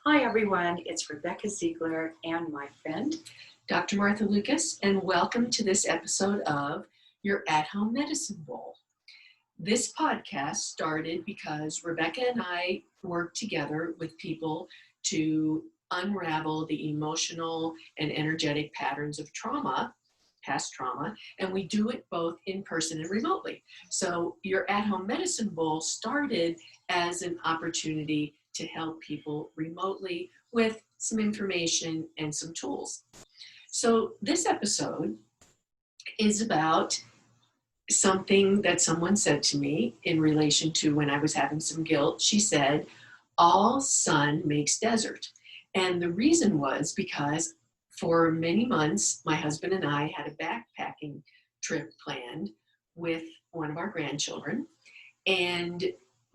Hi everyone, it's Rebecca Ziegler and my friend Dr. Martha Lucas, and welcome to this episode of Your At-Home Medicine Bowl. This podcast started because Rebecca and I worked together with people to unravel the emotional and energetic patterns of trauma, past trauma, and we do it both in person and remotely. So Your At-Home Medicine Bowl started as an opportunity to help people remotely with some information and some tools. So this episode is about something that someone said to me in relation to when I was having some guilt. She said, all sun makes desert. And the reason was because for many months, my husband and I had a backpacking trip planned with one of our grandchildren. And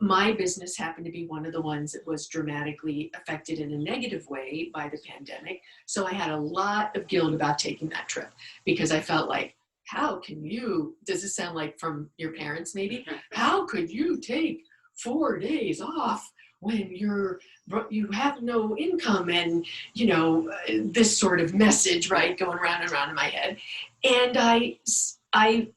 my business happened to be one of the ones that was dramatically affected in a negative way by the pandemic. So I had a lot of guilt about taking that trip because I felt like, how can you, does it sound like from your parents maybe? How could you take 4 days off when you have no income and, you know, this sort of message, right, going around and around in my head. And I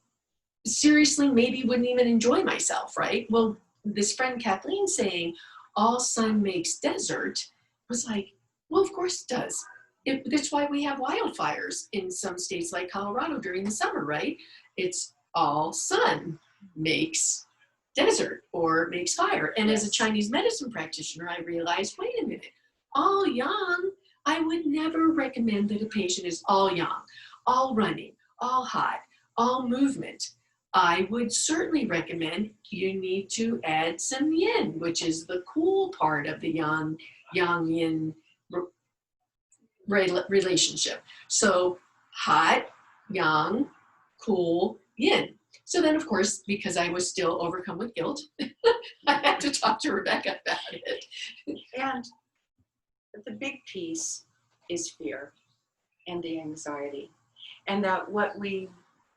seriously maybe wouldn't even enjoy myself, right? Well, this friend Kathleen saying, all sun makes desert, was like, well, of course it does. That's why we have wildfires in some states like Colorado during the summer, right? It's all sun makes desert or makes fire. And as a Chinese medicine practitioner, I realized, wait a minute, all yang, I would never recommend that a patient is all yang, all running, all hot, all movement. I would certainly recommend you need to add some yin, which is the cool part of the yang-yin relationship. So hot, yang, cool, yin. So then, of course, because I was still overcome with guilt, I had to talk to Rebecca about it. And the big piece is fear and the anxiety. And that what we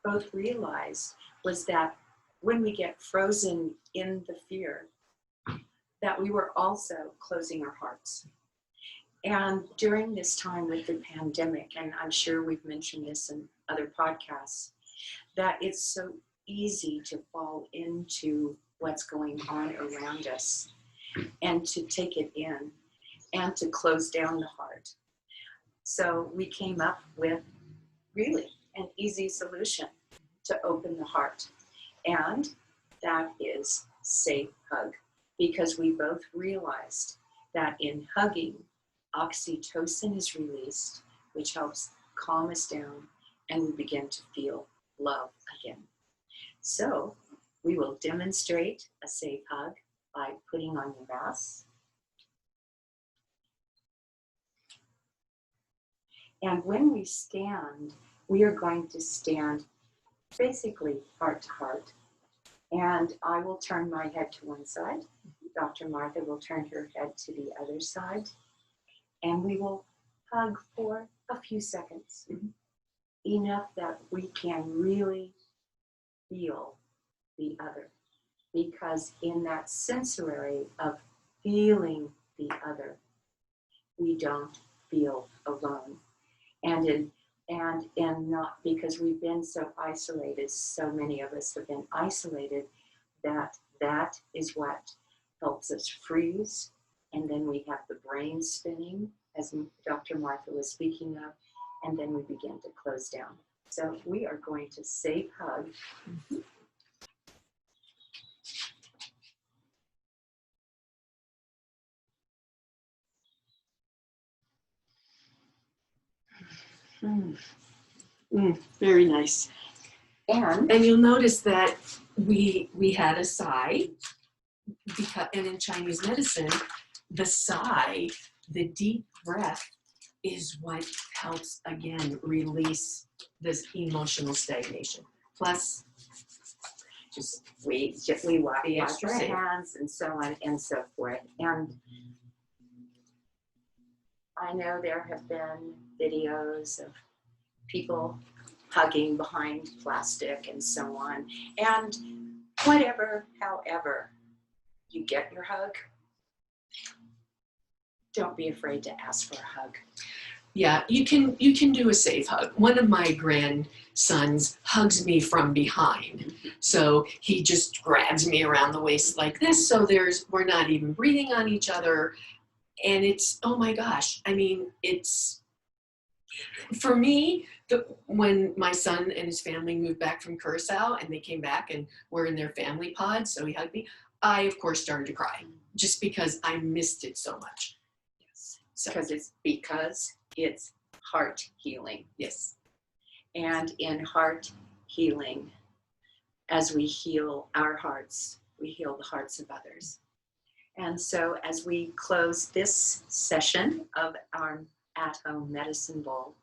both realized was that when we get frozen in the fear, that we were also closing our hearts. And during this time with the pandemic, and I'm sure we've mentioned this in other podcasts, that it's so easy to fall into what's going on around us and to take it in and to close down the heart. So we came up with really an easy solution to open the heart, and that is safe hug, because we both realized that in hugging, oxytocin is released, which helps calm us down, and we begin to feel love again. So we will demonstrate a safe hug by putting on your mask. And when we stand, we are going to stand basically heart to heart. And I will turn my head to one side. Dr. Martha will turn her head to the other side. And we will hug for a few seconds. Enough that we can really feel the other. Because in that sensory of feeling the other, we don't feel alone. And not because we've been so isolated, so many of us have been isolated, that is what helps us freeze. And then we have the brain spinning, as Dr. Martha was speaking of, and then we begin to close down. So we are going to safe hug. Very nice. And you'll notice that we had a sigh, because, and in Chinese medicine, the sigh, the deep breath, is what helps, again, release this emotional stagnation. Plus, we wash our hands and so on and so forth. And I know there have been videos of people hugging behind plastic and so on. And whatever, however you get your hug, don't be afraid to ask for a hug. Yeah, you can do a safe hug. One of my grandsons hugs me from behind. So he just grabs me around the waist like this. So we're not even breathing on each other. And it's, oh my gosh. I mean, it's, for me, when my son and his family moved back from Curacao and they came back and were in their family pod, so he hugged me, I, of course, started to cry just because I missed it so much. Yes. So, Because it's heart healing. yes. And in heart healing, as we heal our hearts, we heal the hearts of others. And so as we close this session of our at-home medicine bowl,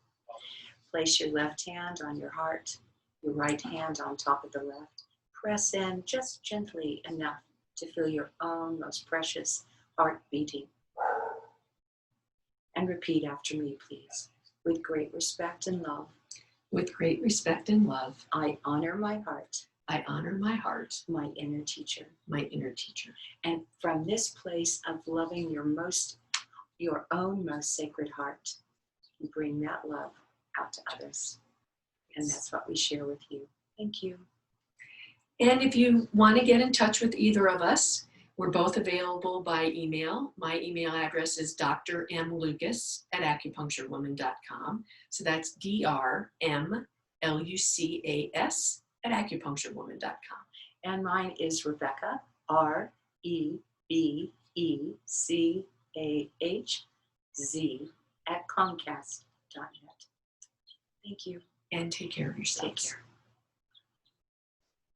place your left hand on your heart, your right hand on top of the left. Press in just gently enough to feel your own most precious heart beating. And repeat after me, please. With great respect and love, With great respect and love, I honor my heart, I honor my heart, my inner teacher. my inner teacher. And from this place of loving your own most sacred heart, you bring that love out to others. And that's what we share with you. Thank you. And if you want to get in touch with either of us, we're both available by email. My email address is drmlucas@acupuncturewoman.com. So that's drmlucas@acupuncturewoman.com. And mine is Rebecca, REBECAHZ @comcast.net. Thank you. And take care of yourselves. Take care.